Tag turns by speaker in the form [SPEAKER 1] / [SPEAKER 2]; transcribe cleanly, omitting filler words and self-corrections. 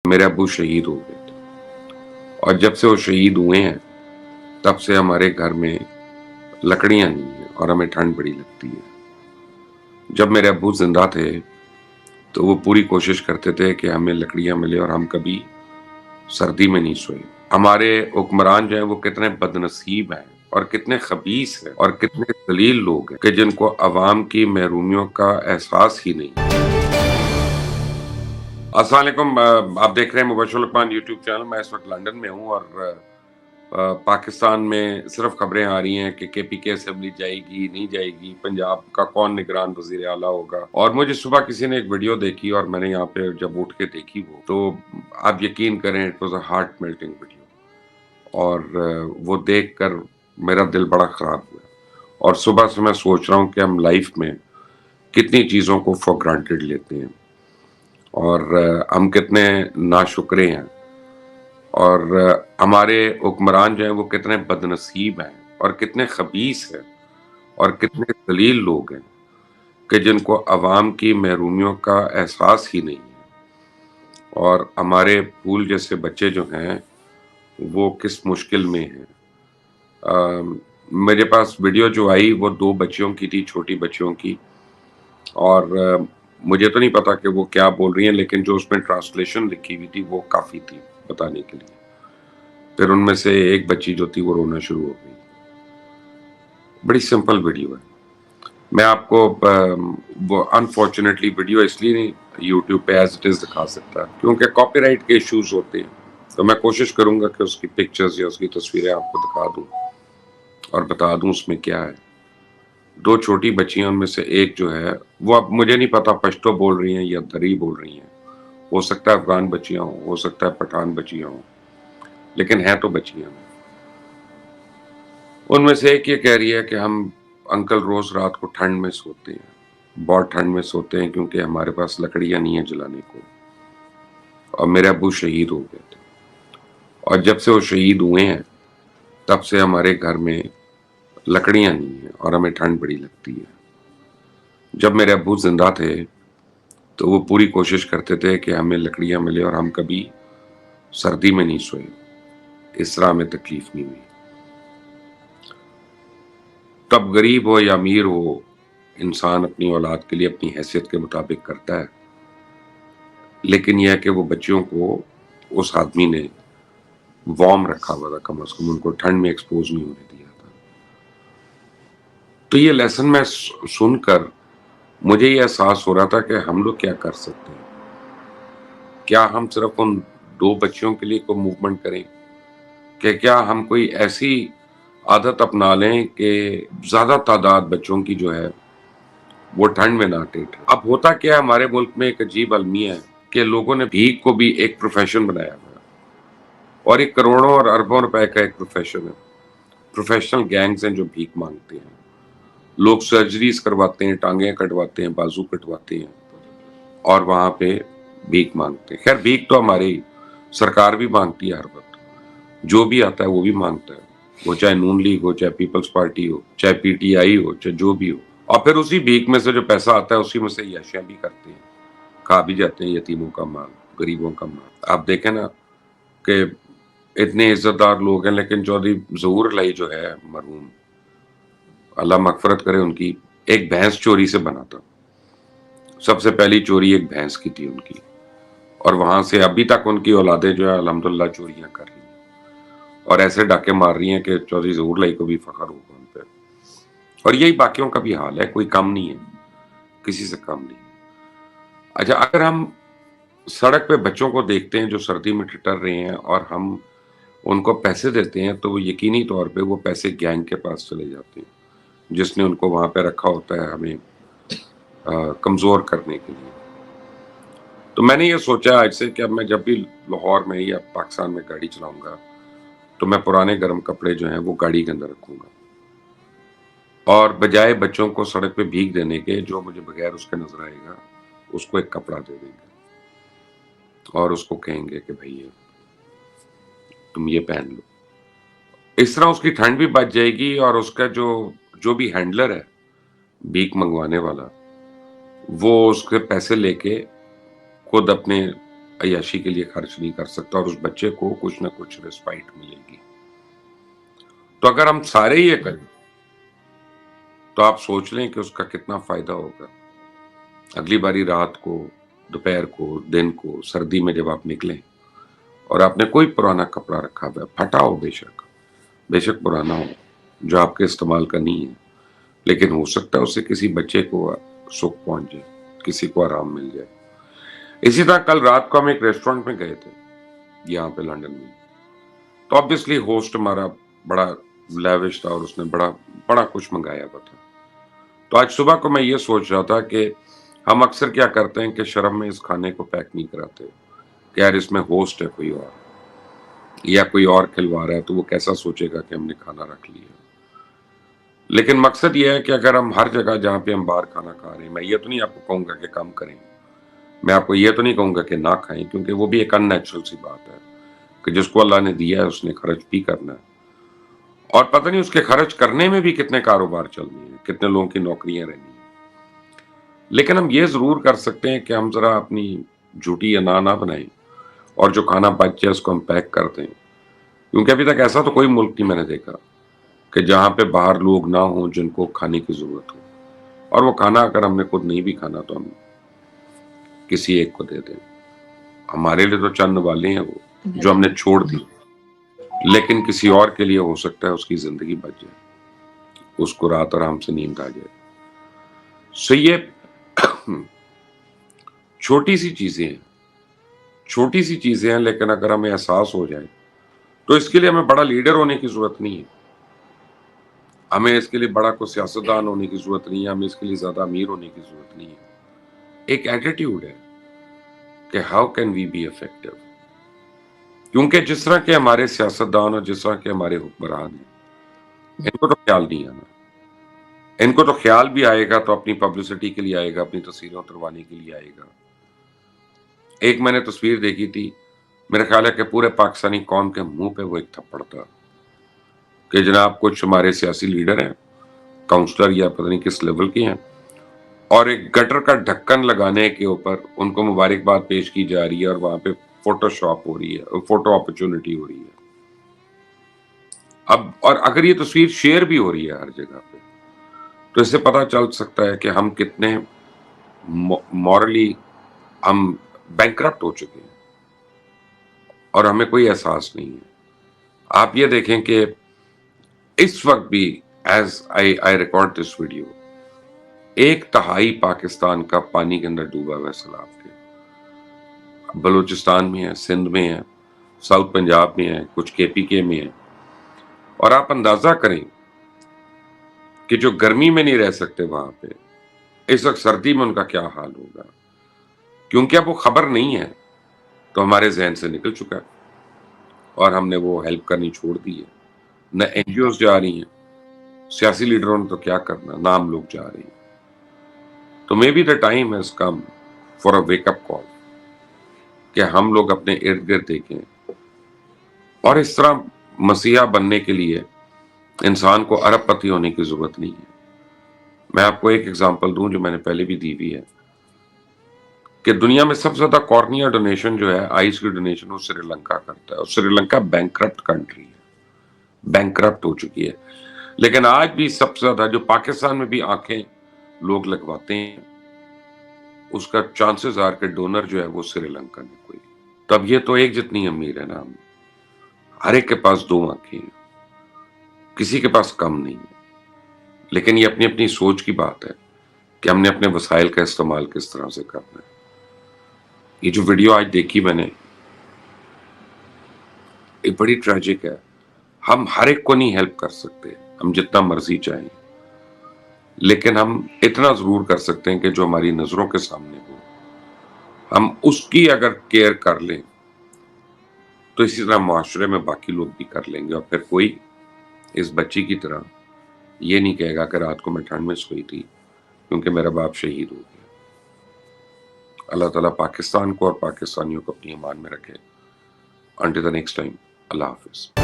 [SPEAKER 1] میرے ابو شہید ہو گئے تھے اور جب سے وہ شہید ہوئے ہیں تب سے ہمارے گھر میں لکڑیاں نہیں ہیں اور ہمیں ٹھنڈ بڑی لگتی ہے۔ جب میرے ابو زندہ تھے تو وہ پوری کوشش کرتے تھے کہ ہمیں لکڑیاں ملے اور ہم کبھی سردی میں نہیں سوئے۔ ہمارے حکمران جو ہیں وہ کتنے بد نصیب ہیں اور کتنے خبیث ہیں اور کتنے ذلیل لوگ ہیں کہ جن کو عوام کی محرومیوں کا احساس ہی نہیں۔ السلام علیکم، آپ دیکھ رہے ہیں مبشر لقمان یوٹیوب چینل۔ میں اس وقت لندن میں ہوں اور پاکستان میں صرف خبریں آ رہی ہیں کہ کے پی کے اسمبلی جائے گی نہیں جائے گی، پنجاب کا کون نگران وزیر اعلیٰ ہوگا۔ اور مجھے صبح کسی نے ایک ویڈیو دیکھی اور میں نے یہاں پہ جب اٹھ کے دیکھی وہ تو آپ یقین کریں it was a heart melting video, اور وہ دیکھ کر میرا دل بڑا خراب ہوا۔ اور صبح سے میں سوچ رہا ہوں کہ ہم لائف میں کتنی چیزوں کو فار گرانٹیڈ لیتے ہیں اور ہم کتنے ناشکرے ہیں، اور ہمارے حکمران جو ہیں وہ کتنے بد نصیب ہیں اور کتنے خبیث ہیں اور کتنے ذلیل لوگ ہیں کہ جن کو عوام کی محرومیوں کا احساس ہی نہیں ہے۔ اور ہمارے پھول جیسے بچے جو ہیں وہ کس مشکل میں ہیں۔ میرے پاس ویڈیو جو آئی وہ 2 بچیوں کی تھی، چھوٹی بچیوں کی، اور مجھے تو نہیں پتا کہ وہ کیا بول رہی ہیں، لیکن جو اس میں ٹرانسلیشن لکھی ہوئی تھی وہ کافی تھی بتانے کے لیے۔ پھر ان میں سے ایک بچی جو تھی وہ رونا شروع ہو گئی۔ بڑی سمپل ویڈیو ہے۔ میں آپ کو وہ انفارچونیٹلی ویڈیو اس لیے نہیں یوٹیوب پہ ایز اٹ از دکھا سکتا کیونکہ کاپی رائٹ کے ایشوز ہوتے ہیں، تو میں کوشش کروں گا کہ اس کی پکچرز یا اس کی تصویریں آپ کو دکھا دوں اور بتا دوں اس میں کیا ہے۔ 2 چھوٹی بچیاں، ان میں سے ایک جو ہے وہ، اب مجھے نہیں پتا پشتو بول رہی ہیں یا دری بول رہی ہیں، ہو سکتا ہے افغان بچیاں ہوں، ہو سکتا ہے پٹھان بچیاں ہوں، لیکن ہیں تو بچیاں۔ ان میں سے ایک یہ کہہ رہی ہے کہ ہم انکل روز رات کو ٹھنڈ میں سوتے ہیں، بہت ٹھنڈ میں سوتے ہیں کیونکہ ہمارے پاس لکڑیاں نہیں ہیں جلانے کو، اور میرے ابو شہید ہو گئے تھے اور جب سے وہ شہید ہوئے ہیں تب سے ہمارے گھر میں لکڑیاں نہیں ہیں اور ہمیں ٹھنڈ بڑی لگتی ہے۔ جب میرے ابو زندہ تھے تو وہ پوری کوشش کرتے تھے کہ ہمیں لکڑیاں ملے اور ہم کبھی سردی میں نہیں سوئے، اس طرح ہمیں تکلیف نہیں ہوئی۔ تب غریب ہو یا امیر ہو، انسان اپنی اولاد کے لیے اپنی حیثیت کے مطابق کرتا ہے، لیکن یہ ہے کہ وہ بچیوں کو اس آدمی نے وارم رکھا ہوا تھا، کم از کم ان کو ٹھنڈ میں ایکسپوز نہیں ہونے دیا تھا۔ تو یہ لیسن میں سن کر مجھے یہ احساس ہو رہا تھا کہ ہم لوگ کیا کر سکتے ہیں۔ کیا ہم صرف ان 2 بچیوں کے لیے کوئی موومنٹ کریں کہ کیا ہم کوئی ایسی عادت اپنا لیں کہ زیادہ تعداد بچوں کی جو ہے وہ ٹھنڈ میں نہ ٹیٹے۔ اب ہوتا کیا ہے، ہمارے ملک میں ایک عجیب المیہ ہے کہ لوگوں نے بھیک کو بھی ایک پروفیشن بنایا ہوا ہے، اور ایک کروڑوں اور اربوں روپے کا ایک پروفیشن ہے۔ پروفیشنل گینگز ہیں جو بھیک مانگتے ہیں، لوگ سرجریز کرواتے ہیں، ٹانگیں کٹواتے ہیں، بازو کٹواتے ہیں اور وہاں پہ بھیک مانگتے ہیں۔ خیر بھیک تو ہماری سرکار بھی مانگتی ہے ہر وقت، جو بھی آتا ہے وہ بھی مانگتا ہے، وہ چاہے نون لیگ ہو، چاہے پیپلز پارٹی ہو، چاہے پی ٹی آئی ہو، چاہے جو بھی ہو، اور پھر اسی بھیک میں سے جو پیسہ آتا ہے اسی میں سے عیاشیاں بھی کرتے ہیں، کھا بھی جاتے ہیں یتیموں کا مال، غریبوں کا مال۔ آپ دیکھیں نا کہ اتنے عزت دار لوگ ہیں، لیکن چودھری ظہور الہی جو ہے مرحوم، اللہ مغفرت کرے ان کی، ایک بھینس چوری سے بنا تھا۔ سب سے پہلی چوری ایک بھینس کی تھی ان کی، اور وہاں سے ابھی تک ان کی اولادیں جو ہے الحمدللہ چوریاں کر رہی ہیں اور ایسے ڈاکے مار رہی ہیں کہ چودھری ظہور الہی کو بھی فخر ہوگا ان پہ۔ اور یہی باقیوں کا بھی حال ہے، کوئی کم نہیں ہے، کسی سے کم نہیں۔ اچھا، اگر ہم سڑک پہ بچوں کو دیکھتے ہیں جو سردی میں ٹھٹر رہے ہیں اور ہم ان کو پیسے دیتے ہیں تو وہ یقینی طور پہ وہ پیسے گینگ کے پاس چلے جاتے ہیں جس نے ان کو وہاں پہ رکھا ہوتا ہے ہمیں کمزور کرنے کے لیے۔ تو میں نے یہ سوچا آج سے کہ اب میں جب بھی لاہور میں یا پاکستان میں گاڑی چلاؤں گا تو میں پرانے گرم کپڑے جو ہیں وہ گاڑی کے اندر رکھوں گا، اور بجائے بچوں کو سڑک پہ بھیگ دینے کے، جو مجھے بغیر اس کے نظر آئے گا اس کو ایک کپڑا دے دیں گے اور اس کو کہیں گے کہ بھائی تم یہ پہن لو۔ اس طرح اس کی ٹھنڈ بھی بچ جائے گی، اور اس کا جو بھی ہینڈلر ہے بھیک منگوانے والا، وہ اس کے پیسے لے کے خود اپنے عیاشی کے لیے خرچ نہیں کر سکتا اور اس بچے کو کچھ نہ کچھ ریسپائٹ ملے گی. تو اگر ہم سارے یہ کریں تو آپ سوچ لیں کہ اس کا کتنا فائدہ ہوگا. اگلی باری رات کو، دوپہر کو، دن کو، سردی میں جب آپ نکلیں اور آپ نے کوئی پرانا کپڑا رکھا ہوا ہے، پھٹا ہو بے شک پرانا ہو، جو آپ کے استعمال کا نہیں ہے، لیکن ہو سکتا ہے اس سے کسی بچے کو سکھ پہنچ جائے، کسی کو آرام مل جائے. اسی طرح کل رات کو ہم ایک ریسٹورینٹ میں گئے تھے یہاں پہ لنڈن میں. تو آبویسلی ہوسٹ ہمارا بڑا لیوش تھا اور اس نے بڑا بڑا کچھ منگایا ہوا تھا. تو آج صبح کو میں یہ سوچ رہا تھا کہ ہم اکثر کیا کرتے ہیں کہ شرم میں اس کھانے کو پیک نہیں کراتے کہ یار اس میں ہوسٹ ہے کوئی اور، یا کوئی اور کھلوا رہا ہے تو وہ کیسا سوچے گا کہ ہم نے کھانا رکھ لیا. لیکن مقصد یہ ہے کہ اگر ہم ہر جگہ جہاں پہ ہم باہر کھانا کھا رہے ہیں، میں یہ تو نہیں آپ کو کہوں گا کہ کم کریں، میں آپ کو یہ تو نہیں کہوں گا کہ نہ کھائیں، کیونکہ وہ بھی ایک ان نیچرل سی بات ہے کہ جس کو اللہ نے دیا ہے اس نے خرچ بھی کرنا ہے. اور پتہ نہیں اس کے خرچ کرنے میں بھی کتنے کاروبار چل رہے ہیں، کتنے لوگوں کی نوکریاں رہنی ہیں. لیکن ہم یہ ضرور کر سکتے ہیں کہ ہم ذرا اپنی جھوٹی انا نہ بنائیں اور جو کھانا بچ جائے اس کو ہم پیک کر دیں. کیونکہ ابھی تک ایسا تو کوئی ملک نہیں میں نے دیکھا کہ جہاں پہ باہر لوگ نہ ہوں جن کو کھانے کی ضرورت ہو، اور وہ کھانا اگر ہم نے خود نہیں بھی کھانا تو ہم کسی ایک کو دے دیں. ہمارے لیے تو چند والے ہیں وہ جو ہم نے چھوڑ دی، لیکن کسی اور کے لیے ہو سکتا ہے اس کی زندگی بچ جائے، اس کو رات آرام سے نیند آ جائے. سو یہ چھوٹی سی چیزیں ہیں، لیکن اگر ہمیں احساس ہو جائے تو اس کے لیے ہمیں بڑا لیڈر ہونے کی ضرورت نہیں ہے، ہمیں اس کے لیے بڑا کوئی سیاستدان ہونے کی ضرورت نہیں ہے، ہمیں اس کے لیے زیادہ امیر ہونے کی ضرورت نہیں ہے. ایک ایٹیٹیوڈ ہے کہ how can we be effective. کیونکہ جس طرح کے ہمارے سیاستدان اور جس طرح کے ہمارے حکمران ہیں، ان کو تو خیال نہیں آنا. ان کو تو خیال بھی آئے گا تو اپنی پبلسٹی کے لیے آئے گا، اپنی تصویریں اتروانے کے لیے آئے گا. ایک میں نے تصویر دیکھی تھی، میرا خیال ہے کہ پورے پاکستانی قوم کے منہ پہ وہ ایک تھپڑ تھا کہ جناب کچھ ہمارے سیاسی لیڈر ہیں، کاؤنسلر یا پتہ نہیں کس لیول کے ہیں، اور ایک گٹر کا ڈھکن لگانے کے اوپر ان کو مبارکباد پیش کی جا رہی ہے اور وہاں پہ فوٹو شاپ ہو رہی ہے، فوٹو اپرچونٹی ہو رہی ہے. اب اور اگر یہ تصویر شیئر بھی ہو رہی ہے ہر جگہ پہ تو اس سے پتہ چل سکتا ہے کہ ہم کتنے مورلی ہم بینکرپٹ ہو چکے ہیں اور ہمیں کوئی احساس نہیں ہے. آپ یہ دیکھیں کہ اس وقت بھی as I record this video 1/3 Pakistan کا پانی کے اندر ڈوبا ہوا ہے سیلاب کے. بلوچستان میں ہے، سندھ میں ہے، ساؤتھ پنجاب میں ہے، کچھ کے پی کے میں ہے. اور آپ اندازہ کریں کہ جو گرمی میں نہیں رہ سکتے وہاں پہ، اس وقت سردی میں ان کا کیا حال ہوگا. کیونکہ اب وہ خبر نہیں ہے تو ہمارے ذہن سے نکل چکا ہے اور ہم نے وہ ہیلپ کرنی چھوڑ دی ہے. نہ این جی اوز جا رہی ہیں، سیاسی لیڈروں نے تو کیا کرنا، نہ ہم لوگ جا رہے ہیں. تو maybe the time has come for a wake up call کہ ہم لوگ اپنے ارد گرد دیکھیں. اور اس طرح مسیحا بننے کے لیے انسان کو ارب پتی ہونے کی ضرورت نہیں ہے. میں آپ کو ایک ایگزامپل دوں جو میں نے پہلے بھی دی ہوئی ہے کہ دنیا میں سب سے زیادہ کارنیا ڈونیشن جو ہے، آئز کی ڈونیشن، وہ سری لنکا کرتا ہے. اور سری لنکا بینکرپٹ کنٹری ہے، بینکرپٹ ہو چکی ہے. لیکن آج بھی سب سے زیادہ جو پاکستان میں بھی آنکھیں لوگ لگواتے ہیں، اس کا چانسز آر کہ ڈونر جو ہے وہ سری لنکا میں کوئی. تب یہ تو ایک جتنی امیر ہے نا، ہم ہر ایک کے پاس 2 آنکھیں ہیں، کسی کے پاس کم نہیں ہے. لیکن یہ اپنی اپنی سوچ کی بات ہے کہ ہم نے اپنے وسائل کا استعمال کس طرح سے کرنا ہے. یہ جو ویڈیو آج دیکھی میں نے، یہ بڑی ٹریجک ہے. ہم ہر ایک کو نہیں ہیلپ کر سکتے، ہم جتنا مرضی چاہیں، لیکن ہم اتنا ضرور کر سکتے ہیں کہ جو ہماری نظروں کے سامنے ہو ہم اس کی اگر کیئر کر لیں تو اسی طرح معاشرے میں باقی لوگ بھی کر لیں گے. اور پھر کوئی اس بچی کی طرح یہ نہیں کہے گا کہ رات کو میں ٹھنڈ میں سوئی تھی کیونکہ میرا باپ شہید ہو گیا. اللہ تعالیٰ پاکستان کو اور پاکستانیوں کو اپنی امان میں رکھے. انٹل دی نیکسٹ ٹائم، اللہ حافظ.